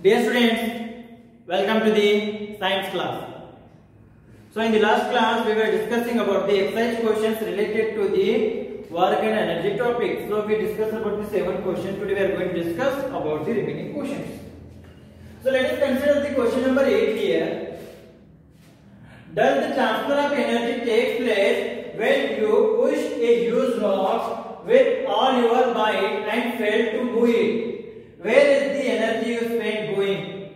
Dear students, welcome to the science class. So in the last class we were discussing about the exercise questions related to the work and energy topic. So we discussed about the 7 questions. Today we are going to discuss about the remaining questions. So let us consider the question number 8 here. Does the transfer of energy take place when you push a huge rock with all your might and fail to move it? Where is the energy you spent going?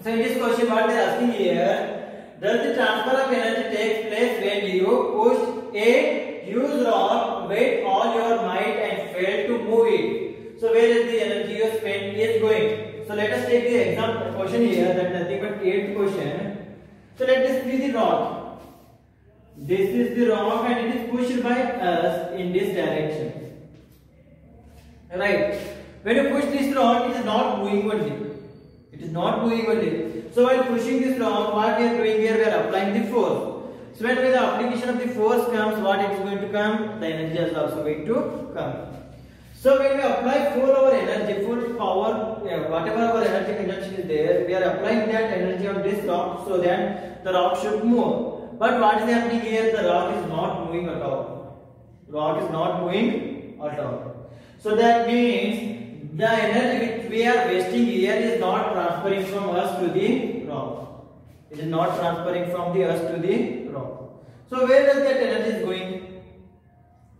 So in this question what they are asking here, does the transfer of energy take place when you push a huge rock with all your might and fail to move it? So where is the energy you spent is going? So let us take the example question here, that nothing but 8th question. So let this be the rock. This is the rock and it is pushed by us in this direction. Right. When you push this rock, it is not moving only. It is not moving only. So while pushing this rock, what we are doing here, we are applying the force. So when the application of the force comes, what it is going to come? The energy is also going to come. So when we apply full our energy, full power, whatever our energy consumption is there, we are applying that energy on this rock so that the rock should move. But what is happening here? The rock is not moving at all. Rock is not moving at all. So that means the energy which we are wasting here is not transferring from us to the rock. It is not transferring from the us to the rock. So where does that energy is going?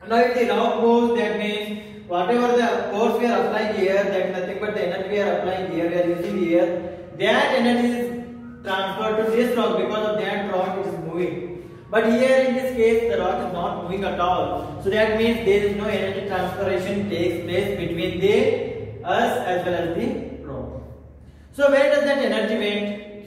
Now if the rock moves, that means whatever the force we are applying here, that is nothing but the energy we are applying here, we are using here, that energy is transferred to this rock. Because of that rock it is moving. But here in this case the rock is not moving at all. So that means there is no energy transferation takes place between the us as well as the rock. So where does that energy went?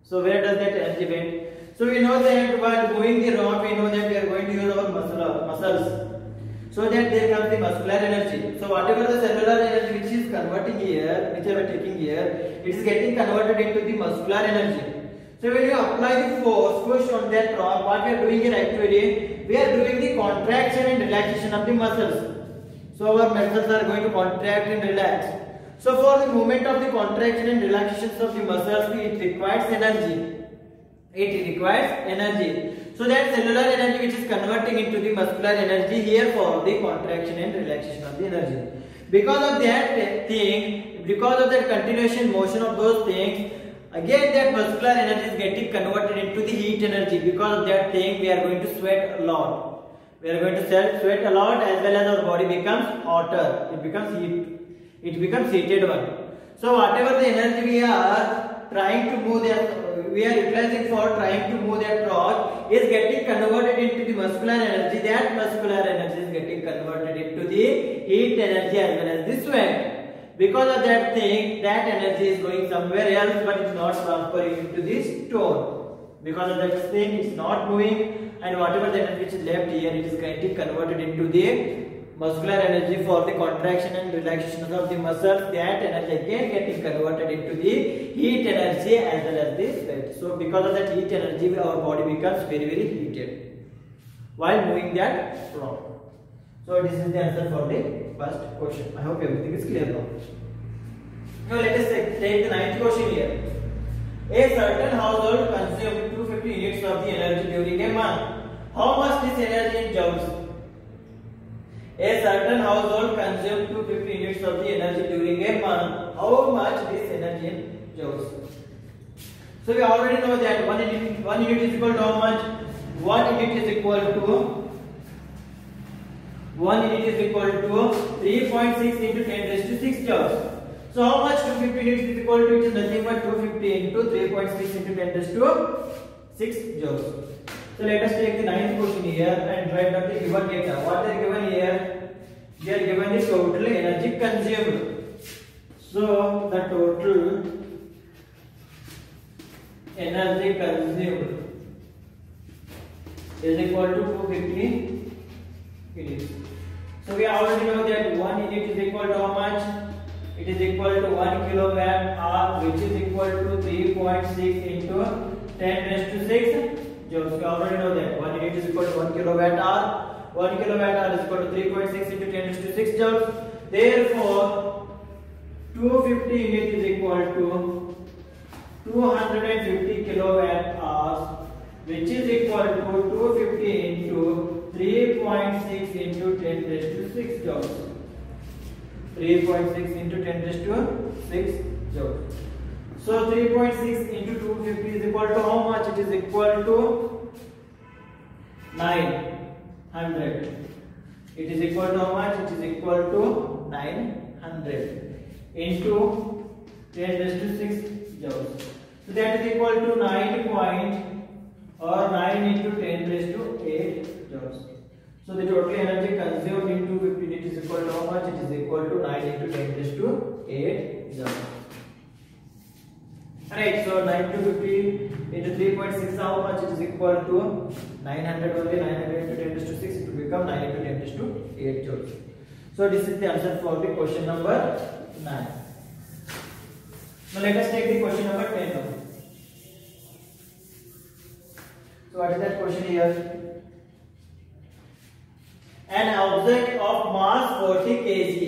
So where does that energy went? So we know that while moving the rock, we know that we are going to use our muscles. So that there comes the muscular energy. So whatever the cellular energy which is converting here, which I am taking here, it is getting converted into the muscular energy. So when you apply the force push on that rock, what we are doing here actually, we are doing the contraction and relaxation of the muscles. So our muscles are going to contract and relax. So for the movement of the contraction and relaxation of the muscles, it requires energy. It requires energy. So that cellular energy which is converting into the muscular energy here for the contraction and relaxation of the energy. Because of that thing, because of that continuation motion of those things, again that muscular energy is getting converted into the heat energy. Because of that thing, we are going to sweat a lot. We are going to sweat a lot, as well as our body becomes hotter. It becomes heat. It becomes heated one. So whatever the energy we are trying to move that, we are utilizing for trying to move that rock is getting converted into the muscular energy. That muscular energy is getting converted into the heat energy as well as the sweat. Because of that thing, that energy is going somewhere else, but it's not transferring into the stone. Because of that thing, it's not moving, and whatever the energy which is left here, it is getting converted into the muscular energy for the contraction and relaxation of the muscles. That energy again getting converted into the heat energy as well as the sweat. So because of that heat energy, our body becomes very heated while moving that rock. So this is the answer for the first question. I hope everything is clear now. Now let us take the 9th question here. A certain household consumes 250 units of the energy during a month. How much this energy in joules? A certain household consumes 250 units of the energy during a month. How much this energy in joules? So we already know that 1 unit is equal to how much? 1 unit is equal to 3.6 into 10 raised to 6 joules. So how much 250 units is equal to? It is nothing but 250 into 3.6 into 10 raised to 6 joules. So let us take the 9th question here and write down the given data. What they are given here? They are given the total energy consumed. So the total energy consumed is equal to 250 units. So we already know that 1 unit is equal to how much? It is equal to 1 kilowatt hour, which is equal to 3.6 into 10 raised to 6 joules. We already know that 1 unit is equal to 1 kilowatt hour. 1 kilowatt hour is equal to 3.6 into 10 raised to 6 joules. Therefore, 250 unit is equal to 250 kilowatt hours, which is equal to 250 into 3.6 into 10 raised to 6 joules. 3.6 into 10 raised to 6 joules. So 3.6 into 250 is equal to how much? It is equal to 900. It is equal to how much? It is equal to 900 into 10 raised to 6 joules. So that is equal to 9 into 10 raised to 8 joules. So the total energy consumed in 250 unit is equal to how much? It is equal to 9 into 10 raised to 8 joules. Alright, so 9 to 50 into 3.6, how much? It is equal to 900 only. 900 into 10 raised to 6, it will become 9 into 10 raised to 8 joules. So this is the answer for the question number 9. Now let us take the question number 10 now. So what is that question here? An object of mass 40 kg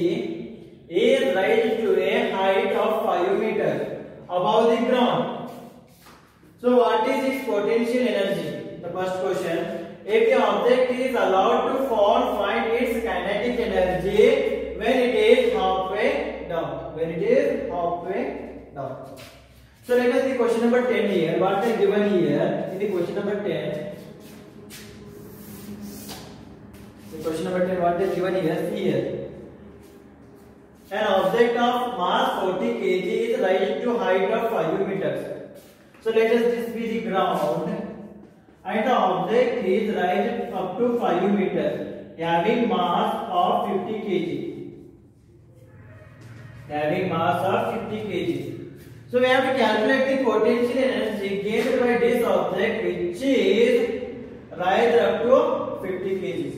is raised to a height of 5 meters above the ground. So what is its potential energy? The first question. If the object is allowed to fall, find its kinetic energy when it is halfway down. When it is halfway down. So let us see question number 10 here. What is given here in the question number 10? The question number 10, what is given here? See here. An object of mass 40 kg is raised to height of 5 meters. So let us this be the ground, and the object is raised up to 5 meters, having mass of 50 kg. Having mass of 50 kg. So we have to calculate the potential energy gained by this object, which is raised up to 50 kg.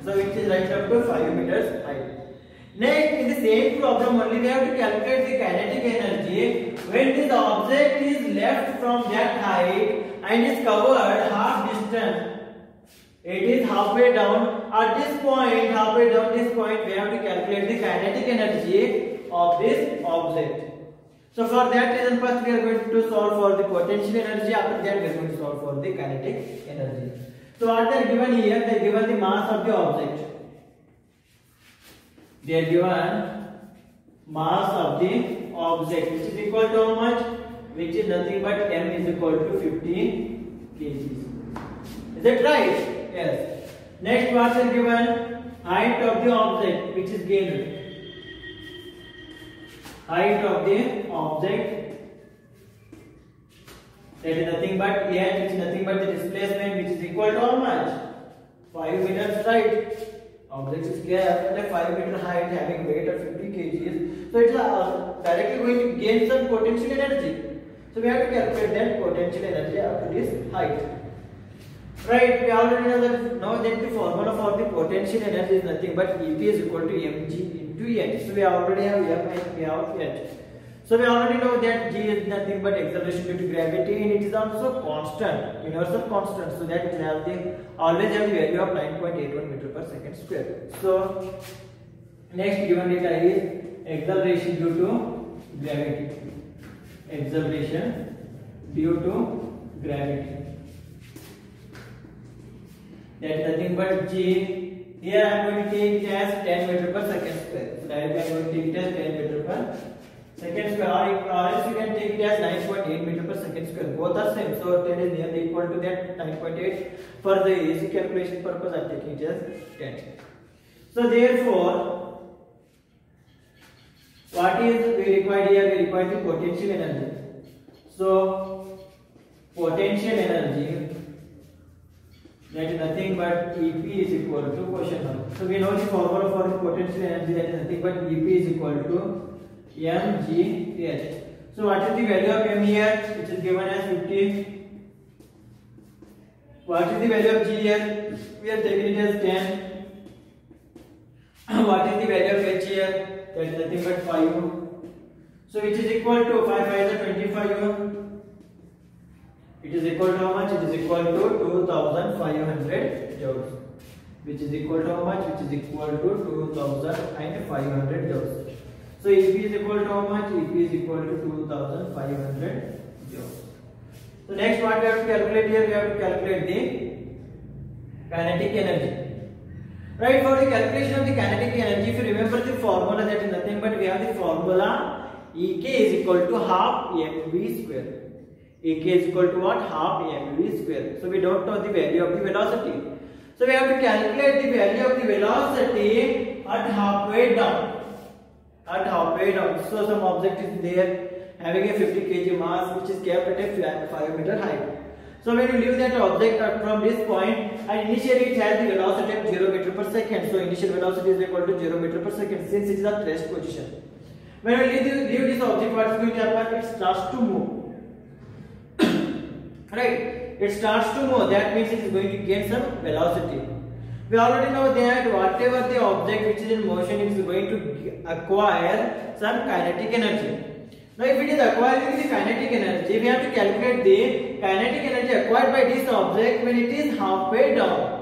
So which is raised up to 5 meters height. Next, in the same problem only, we have to calculate the kinetic energy when this object is left from that height and is covered half distance. It is halfway down. At this point, halfway down this point, we have to calculate the kinetic energy of this object. So for that reason, first we are going to solve for the potential energy. After that, we are going to solve for the kinetic energy. So what they are given here? They are given the mass of the object. They are given mass of the object, which is equal to how much? Which is nothing but m is equal to 50 kgs. Is that right? Yes. Next, what is given? Height of the object, which is gained. Height of the object, that is nothing but h, which is nothing but the displacement, which is equal to how much? 5 meters, right? Object is kept at a 5 meter height, having weight of 50 kgs. So it is directly going to gain some potential energy. So we have to calculate that potential energy up to this height. Right? We already know that the formula for the potential energy is nothing but EP is equal to mg into h. So we already have m and we have h. So we already know that g is nothing but acceleration due to gravity, and it is also constant, universal constant. So that it has the always have the value of 9.81 meter per second square. So next given data is acceleration due to gravity. Acceleration due to gravity. That is nothing but g. Here I am going to take it as 10 meter per second square. So directly I am going to take it as 10 meter per second square, or else you can take it as 9.8 meter per second square. Both are same, so 10 is nearly equal to that 9.8. For the easy calculation purpose, I am taking it as 10. So therefore, what is we required here? We require the potential energy. So potential energy, that is nothing but EP is equal to question mark. So we know the formula for the potential energy, that is nothing but EP is equal to mgh. So what is the value of m here? Which is given as 50. What is the value of g here? We are taking it as 10. What is the value of h here? That is nothing but 5. So which is equal to 5 5 is 25. It is equal to how much? It is equal to 2500 joules. Which is equal to how much? Which is equal to 2500 joules. So So EP is equal to how much? EP is equal to 2500 joules. So next what we have to calculate here? We have to calculate the kinetic energy. Right, for the calculation of the kinetic energy, if you remember the formula, that is nothing but we have the formula Ek is equal to half mv square. Ek is equal to what? Half mv square. So we don't know the value of the velocity. So we have to calculate the value of the velocity at halfway down. At halfway down. So some object is there having a 50 kg mass which is kept at a 5 meter height. So when you leave that object from this point, and initially it has the velocity of 0 meter per second. So initial velocity is equal to 0 meter per second since it is at rest position. When you leave this object, what is going to happen? It starts to move. Right? It starts to move. That means it is going to gain some velocity. We already know that whatever the object which is in motion is going to acquire some kinetic energy. Now if it is acquiring the kinetic energy, we have to calculate the kinetic energy acquired by this object when it is halfway down.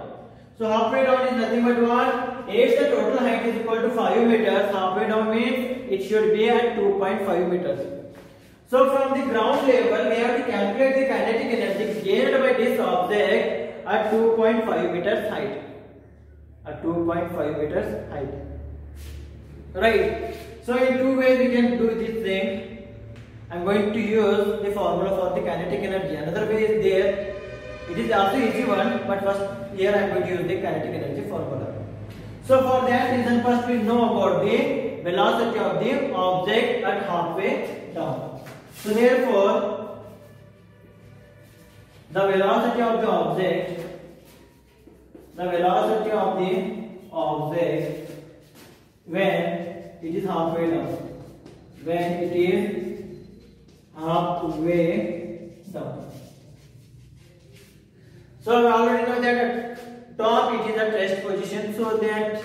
So halfway down is nothing but what? If the total height is equal to 5 meters, halfway down means it should be at 2.5 meters. So from the ground level, we have to calculate the kinetic energy gained by this object at 2.5 meters height. At 2.5 meters height. Right. So in two ways we can do this thing. I am going to use the formula for the kinetic energy. Another way is there. It is also easy one, but first here I am going to use the kinetic energy formula. So for that reason, first we know about the velocity of the object at halfway down. So therefore, the velocity of the object when it is halfway down. When it is halfway down. So we already know that at top it is at rest position, so that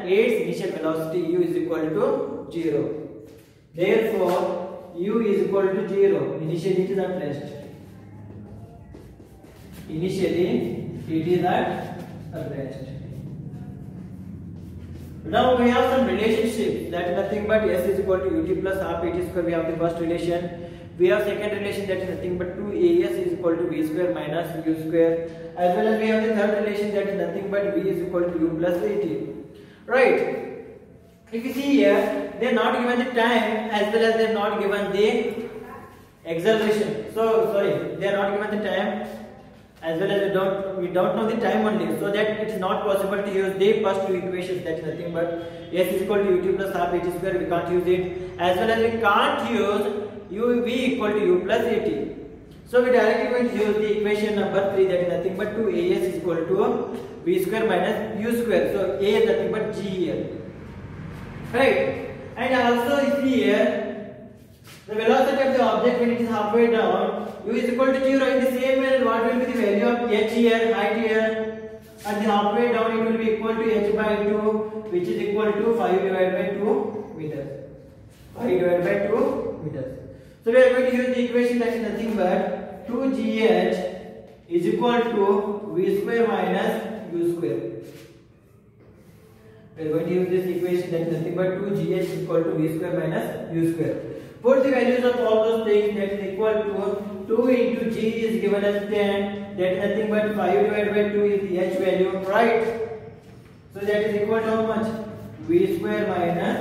its initial velocity u is equal to 0. Therefore, u is equal to 0. Initially it is at rest. Now we have some relationship, that is nothing but s is equal to ut plus half at square. We have the first relation. We have second relation, that is nothing but 2as is equal to v square minus u square. As well as we have the third relation, that is nothing but v is equal to u plus at. Right. If you see here, they are not given the time as well as they are not given the acceleration. So sorry, they are not given the time as well as we don't know the time only. So that it is not possible to use the first two equations. That is nothing but s is equal to ut plus half at square. We can't use it. As well as we can't use v equal to u plus at. So we directly going to use the equation number 3, that is nothing but 2as is equal to v square minus u square. So a is nothing but g here. Right. And also you see here the velocity of the object when it is halfway down, u is equal to 0. In the same way, what will be the value of h here, height here? At the halfway down, it will be equal to h by 2, which is equal to 5 divided by 2 meters. 5 divided by 2 meters. So we are going to use the equation that is nothing but 2gh is equal to v square minus u square. We are going to use this equation that is nothing but 2gh is equal to v square minus u square. Put the values of all those things, that is equal to 2 into g is given as 10, that is nothing but 5 divided by 2 is the h value, right? So that is equal to how much? V square minus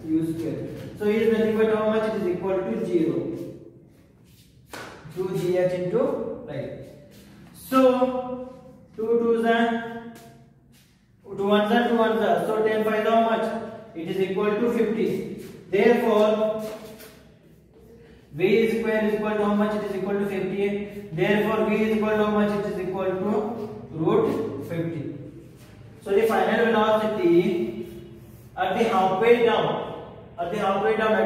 u square. So it is nothing but how much? It is equal to 0. 2gh into, right? So 2 2s are 2 1s are 2 1s are. So 10 5 how much? It is equal to 50. Therefore, v square is equal to how much? It is equal to 50. Therefore, v is equal to how much? It is equal to root 50. So the final velocity at the halfway down, at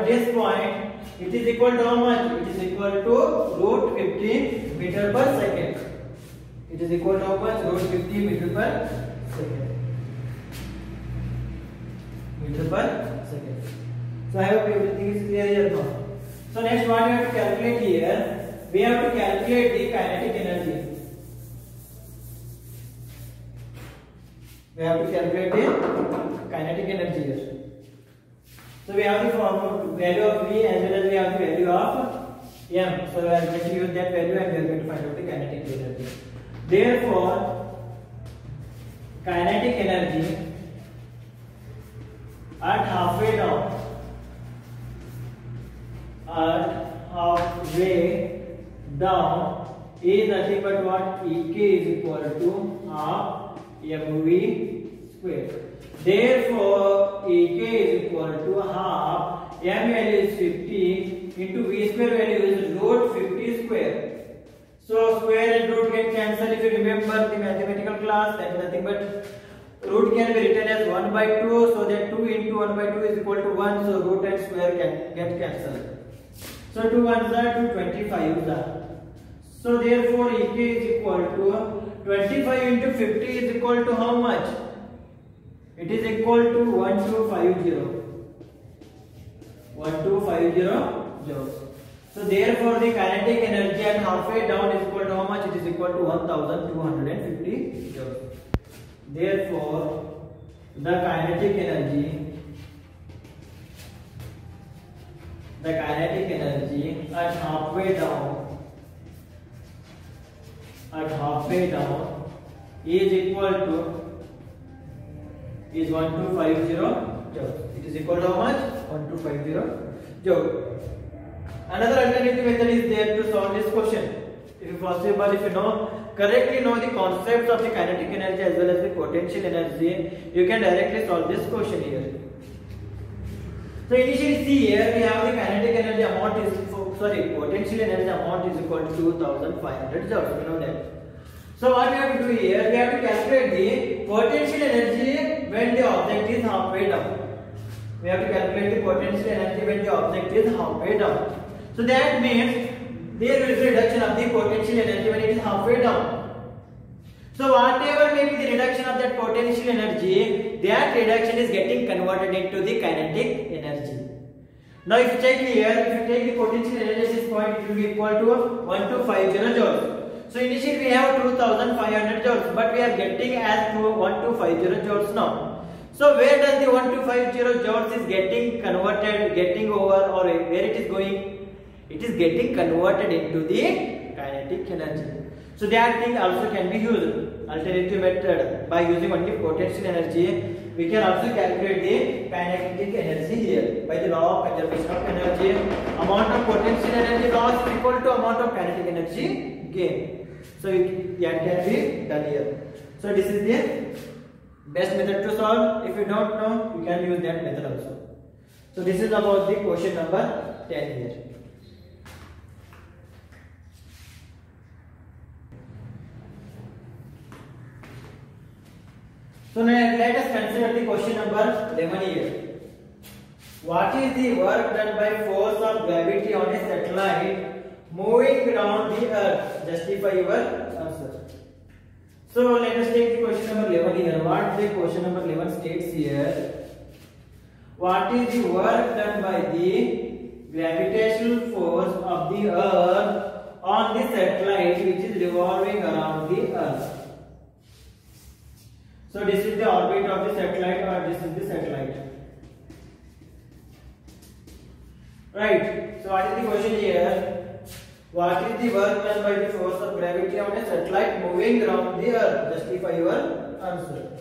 this point, it is equal to how much? It is equal to root 50 meter per second. It is equal to how much? Root 50 meter per second. So I hope everything is clear here now. So next what we have to calculate here, we have to calculate the kinetic energy. We have to calculate the kinetic energy here. So we have the value of V as well as we have the value of M. So we are going to use that value and we are going to find out the kinetic energy. Therefore, kinetic energy at halfway down, is nothing but what? Ek is equal to half mv square. Therefore, Ek is equal to half m value is 50 into v square value is root 50 square. So square and root get cancelled. If you remember the mathematical class, that is nothing but root can be written as 1 by 2, so that 2 into 1 by 2 is equal to 1, so root and square can get cancelled. So 2 1s are 225. So therefore Ek is equal to 25 into 50 is equal to how much? It is equal to 1250. 1250 joules. So therefore the kinetic energy at halfway down is equal to how much? It is equal to 1250 joules. Therefore the kinetic energy at halfway down is equal to 1250 joules. It is equal to how much? 1250 joules. Another alternative method is there to solve this question. If possible, if you correctly know the concepts of the kinetic energy as well as the potential energy, you can directly solve this question here. So initially see here we have the kinetic energy amount is potential energy amount is equal to 2500 joules. We know that. So what we have to do here, we have to calculate the potential energy when the object is halfway down. We have to calculate the potential energy when the object is halfway down. So that means there will be reduction of the potential energy when it is halfway down. So whatever may be the reduction of that potential energy, that reduction is getting converted into the kinetic energy. Now if you check here, if you take the potential energy at this point, it will be equal to 1250 joules. So initially we have 2500 joules, but we are getting as to 1250 joules now. So where does the 1250 joules is getting converted, getting over, or where it is going? It is getting converted into the kinetic energy. So that thing also can be used. Alternative method, by using only potential energy, we can also calculate the kinetic energy here. By the law of conservation of energy, amount of potential energy loss is equal to amount of kinetic energy gain. So that can be done here. So this is the best method to solve. If you don't know, you can use that method also. So this is about the question number 10 here. So now let us consider the question number 11 here. What is the work done by force of gravity on a satellite moving around the earth? Justify your answer. So let us take the question number 11 here. What the question number 11 states here? What is the work done by the gravitational force of the earth on the satellite which is revolving around the earth? So this is the orbit of the satellite, or this is the satellite. Right. So what is the question here? What is the work done by the force of gravity on a satellite moving around the earth? Justify your answer.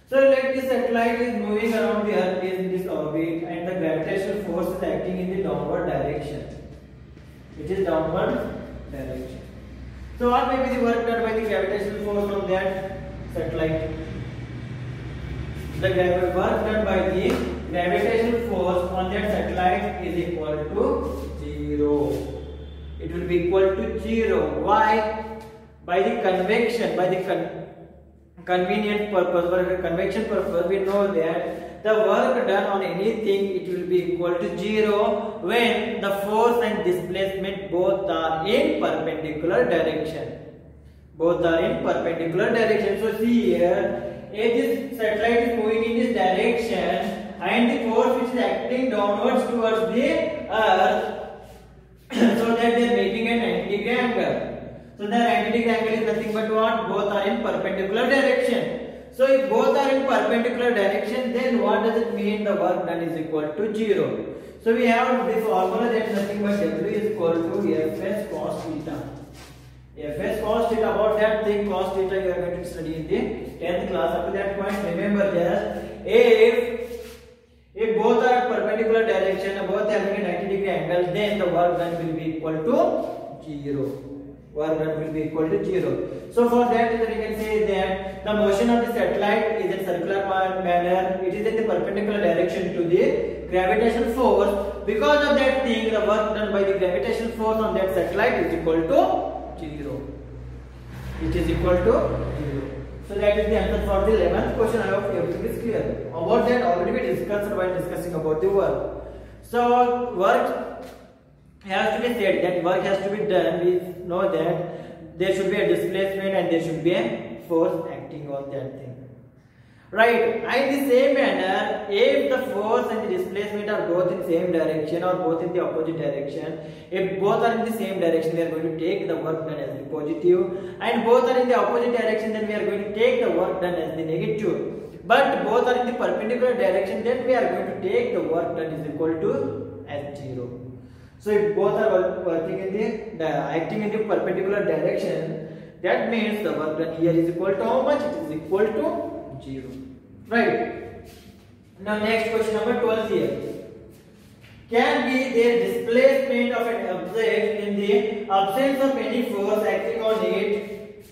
So let the satellite is moving around the earth in this orbit, and the gravitational force is acting in the downward direction. It is downward direction. So what may be the work done by the gravitational force on that satellite? The work done by the gravitational force on that satellite is equal to 0. It will be equal to 0. Why? By the convection, by the convenient purpose, or convection purpose, we know that the work done on anything, it will be equal to 0 when the force and displacement both are in perpendicular direction. Both are in perpendicular direction. So see here, if this satellite is moving in this direction and the force which is acting downwards towards the earth, so that they are making an 90-degree angle. So the 90-degree angle is nothing but what? Both are in perpendicular direction. So if both are in perpendicular direction, then then what does it mean? The work done is equal to 0. So we have the formula that is nothing but W is equal to Fs cos theta. Fs cos theta, about that thing cos theta you are going to study in the 10th class. Up to that point, remember that if both are perpendicular direction, both having a 90-degree angle, then the work done will be equal to 0. Work done will be equal to 0. So for that we can say that the motion of the satellite is in circular manner. It is in the perpendicular direction to the gravitational force. Because of that thing, the work done by the gravitational force on that satellite is equal to 0. It is equal to 0. So that is the answer for the 11th question. I hope everything is clear. About that already we discussed while discussing about the work. So work has to be said, that work has to be done. We know that there should be a displacement and there should be a force acting on that thing. Right. And in the same manner, if the force and the displacement are both in same direction or both in the opposite direction, if both are in the same direction, we are going to take the work done as the positive, and both are in the opposite direction, then we are going to take the work done as the negative. But both are in the perpendicular direction, then we are going to take the work done is equal to as 0. So if both are working in the acting in the perpendicular direction, that means the work done here is equal to how much? It is equal to 0. Right. Now next question number 12 here. Can be there displacement of an object in the absence of any force acting on it?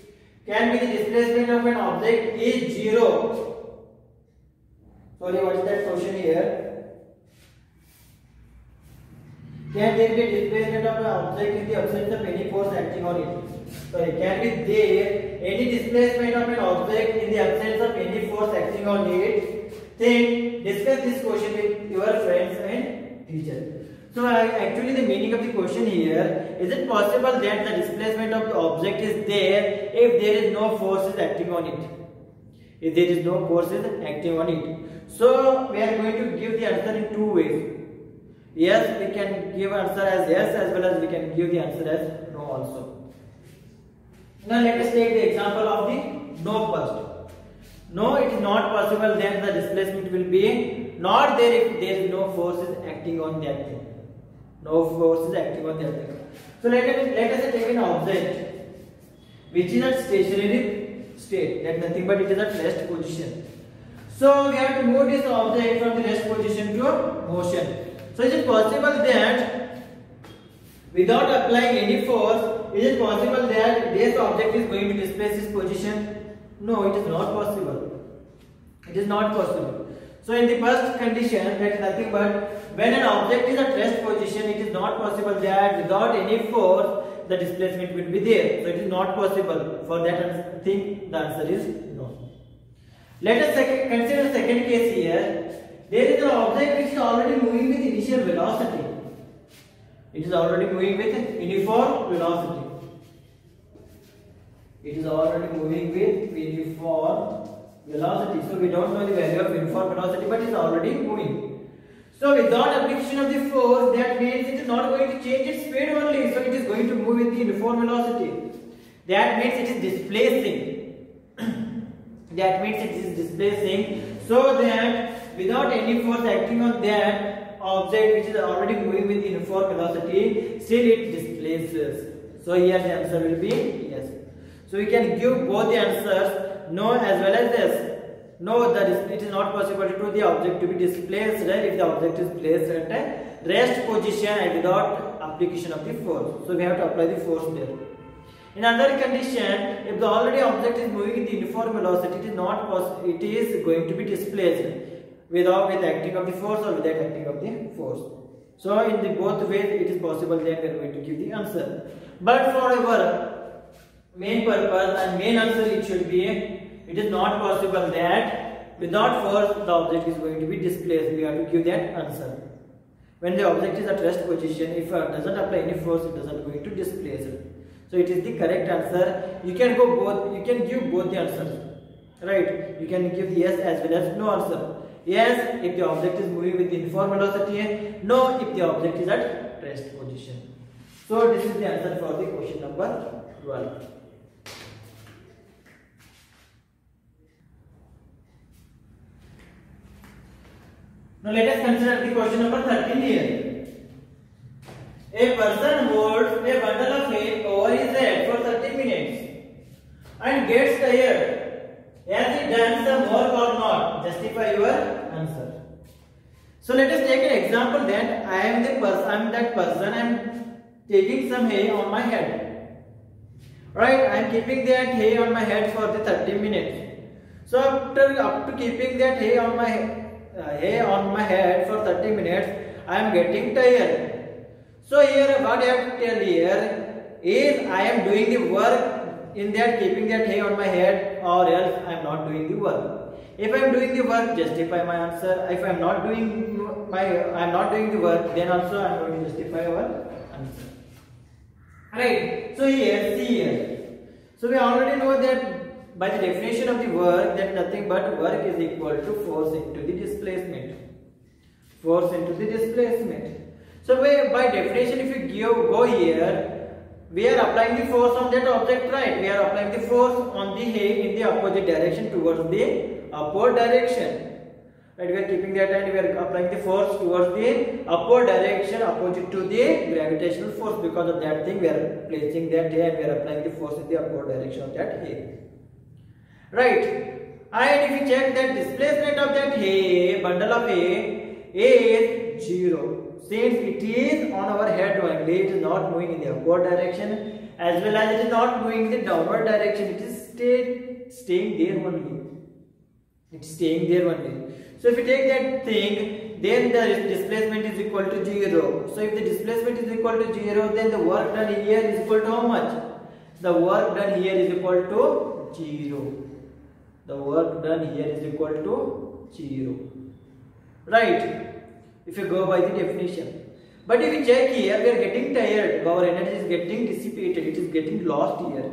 Can be the displacement of an object is 0. Sorry, what is that question here? Can there be a displacement of an object in the absence of any force acting on it? Sorry, can be there any displacement of an object in the absence of any force acting on it? Then discuss this question with your friends and teacher. So actually the meaning of the question here, is it possible that the displacement of the object is there if there is no forces acting on it? If there is no forces acting on it. So we are going to give the answer in two ways. Yes, we can give answer as yes, as well as we can give the answer as no also. Now let us take the example of the no first. No, it is not possible that the displacement will be not there if there is no forces acting on that thing. No forces acting on that thing. So let us take an object which is at stationary state, that nothing but it is at rest position. So we have to move this object from the rest position to motion. So is it possible that without applying any force, is it possible that this object is going to displace its position? No, it is not possible. It is not possible. So in the first condition, that is nothing but when an object is at rest position, it is not possible that without any force the displacement will be there. So it is not possible. For that thing, the answer is no. Let us consider the second case here. There is an object which is already moving with initial velocity. It is already moving with uniform velocity. It is already moving with uniform velocity. So we don't know the value of uniform velocity, but it is already moving. So without application of the force, that means it is not going to change its speed only. So it is going to move with the uniform velocity. That means it is displacing. That means it is displacing. So that without any force acting on that object which is already moving with uniform velocity, still it displaces. So here the answer will be yes. So we can give both the answers, no as well as yes. No, it is not possible to the object to be displaced if the object is placed at a rest position and without application of the force. So we have to apply the force there. In another condition, if the already object is moving with uniform velocity, it is not possible. It is going to be displaced with acting of the force or without acting of the force. So in the both ways, it is possible that we are going to give the answer. But for our main purpose and main answer, it should be it is not possible that without force the object is going to be displaced. We have to give that answer. When the object is at rest position, if it doesn't apply any force, it doesn't going to displace it. So it is the correct answer. You can go both. You can give both the answers, right? You can give yes as well as no answer. Yes, if the object is moving with uniform velocity. No, if the object is at rest position. So this is the answer for the question number 12. Now let us consider the question number 13 here. A person holds a bundle of hay over his head for 30 minutes and gets tired. Has he done some work or not? Justify your answer. So let us take an example that I am that person. I am taking some hay on my head. Right? I am keeping that hay on my head for the 30 minutes. So after keeping that hay on my head for 30 minutes, I am getting tired. So here what I have to tell here is I am doing the work in that keeping that hay on my head, or else I am not doing the work. If I am doing the work, justify my answer. If I am not doing the work, then also I am going to justify our answer. Right. So here, see here. So we already know that by the definition of the work, that nothing but work is equal to force into the displacement. Force into the displacement. So by definition, if you go here, we are applying the force on that object, right? We are applying the force on the hay in the opposite direction towards the upward direction. Right? We are keeping that and we are applying the force towards the upward direction opposite to the gravitational force. Because of that thing, we are placing that hay and we are applying the force in the upward direction of that hay. Right? And if you check that displacement of that hay, bundle of hay, is 0. Since it is on our head only, it is not moving in the upward direction as well as it is not moving in the downward direction. It is staying there only. It is staying there only. So if you take that thing, then the displacement is equal to 0. So if the displacement is equal to 0, then the work done here is equal to how much? The work done here is equal to 0. The work done here is equal to 0. Right? If you go by the definition. But if you check here, we are getting tired. Our energy is getting dissipated. It is getting lost here.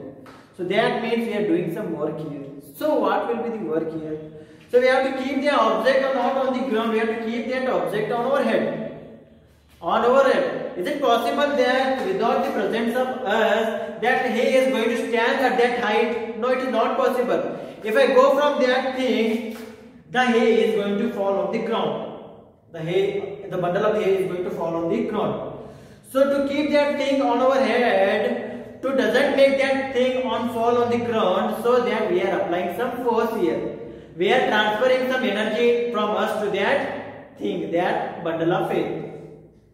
So that means we are doing some work here. So what will be the work here? So we have to keep the object not on the ground. We have to keep that object on our head. On our head. Is it possible that without the presence of us, that hay is going to stand at that height? No, it is not possible. If I go from that thing, the hay is going to fall on the ground. The bundle of hay is going to fall on the ground. So to keep that thing on our head, to doesn't make that thing fall on the ground, so that we are applying some force here. We are transferring some energy from us to that thing, that bundle of hay.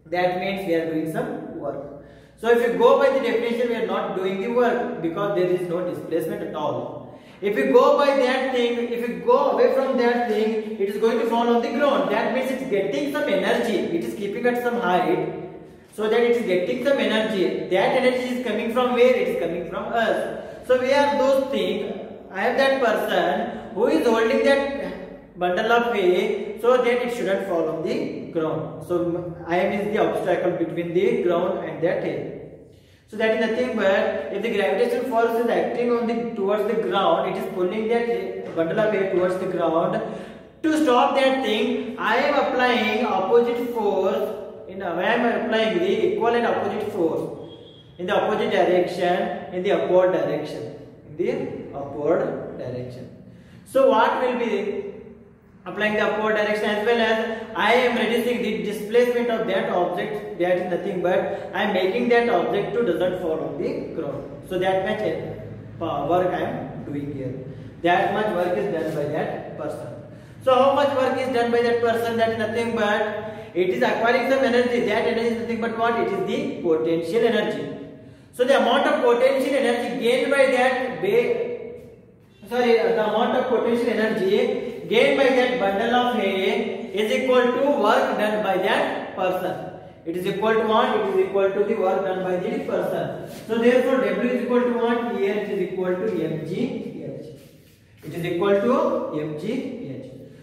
That means we are doing some work. So if you go by the definition, we are not doing the work because there is no displacement at all. If you go by that thing, if you go away from that thing, it is going to fall on the ground. That means it is getting some energy. It is keeping at some height, so that it is getting some energy. That energy is coming from where? It is coming from us. So we are those things. I am that person who is holding that bundle of hay so that it shouldn't fall on the ground. So I am is the obstacle between the ground and that hay. So that is nothing but if the gravitational force is acting on towards the ground, it is pulling that bundle of hay towards the ground. To stop that thing, I am applying opposite force. I am applying the equal and opposite force in the opposite direction, in the upward direction, So what will be applying the upward direction, as well as I am reducing the displacement of that object. That is nothing but I am making that object to doesn't fall on the ground. So that much work I am doing here. That much work is done by that person. So how much work is done by that person? That is nothing but it is acquiring some energy. That energy is nothing but what? It is the potential energy. So the amount of potential energy gained by that the amount of potential energy gained by that bundle of hay is equal to work done by that person. It is equal to what? It is equal to the work done by the person. So therefore W is equal to what? Here it is equal to mgh. It is equal to mgh.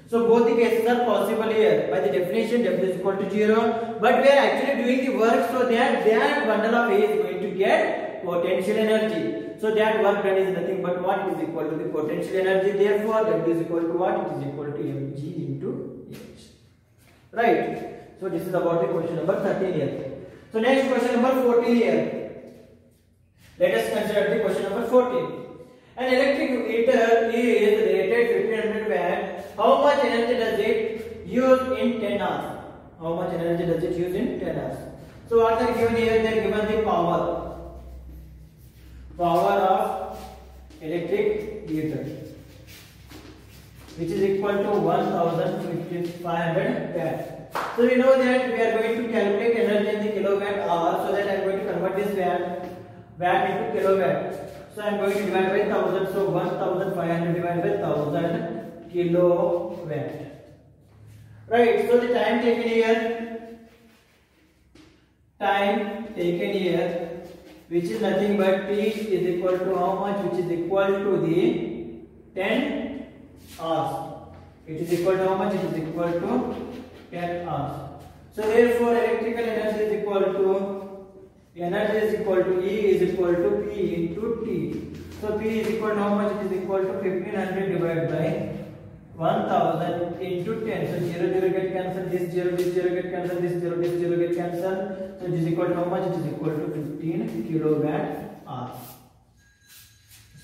So both the cases are possible here. By the definition, W is equal to 0. But we are actually doing the work so that bundle of hay is going to get potential energy. So that work done is nothing but what? It is equal to the potential energy. Therefore, W is equal to what? It is equal to mg into h. Right. So this is about the question number 13 here. So next question number 14 here. Let us consider the question number 14. An electric heater is rated 1500 watt. How much energy does it use in 10 hours? How much energy does it use in 10 hours? So what they are given here? They are given the power of electric heater, which is equal to 1500 watt. So we know that we are going to calculate energy in the kilowatt hour. So that I am going to convert this watt into kilowatt. So I am going to divide by 1000. So 1500 divided by 1000 kilowatt. Right. So the time taken here, which is nothing but T is equal to how much? Which is equal to the 10 hours. It is equal to how much? It is equal to 10 hours. So therefore electrical energy is equal to E is equal to P into T. So P is equal to how much? It is equal to 1500 divided by 1000 into 10. So 0 get cancelled, this 0 get cancelled, this 0 get cancelled. So it is equal to how much? It is equal to 15 kilowatt hours.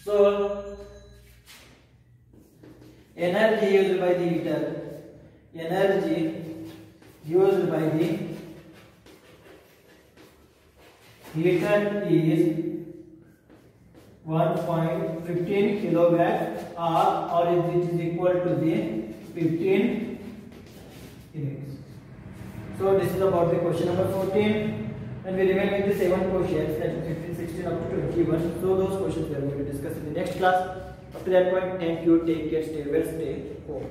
So energy used by the heater, is 1.15 kilowatt hour, or it is equal to the 15 units. So this is about the question number 14, and we remain with the 7 questions, that is 15, 16 up to 21. So those questions we are going to discuss in the next class. Up to that point, thank you, take care, stay well, stay home.